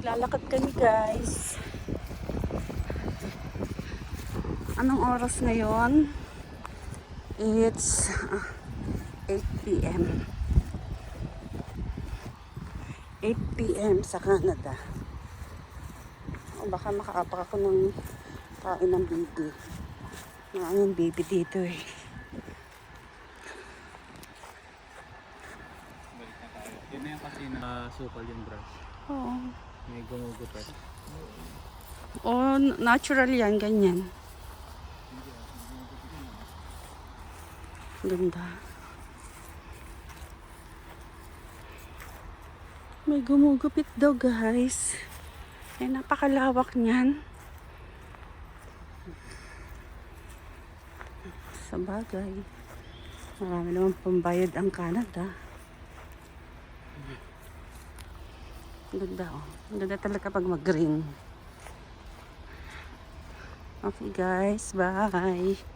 Lalakad kami guys. Anong oras ngayon? It's 8 p.m. 8 p.m. sa Canada. O baka makaapak ako ng kain ng baby. Maraming baby dito eh. Balik na tayo. Yun na yung kasi sukal yung brush. Oo. May gumugupit. O natural yan, ganyan. Ganda. May gumugupit daw guys. Ay napakalawak niyan. Sa bagay. Marami naman pambayad ang Canada. Ang ganda oh. Ang ganda talaga pag mag-green. Okay guys, bye.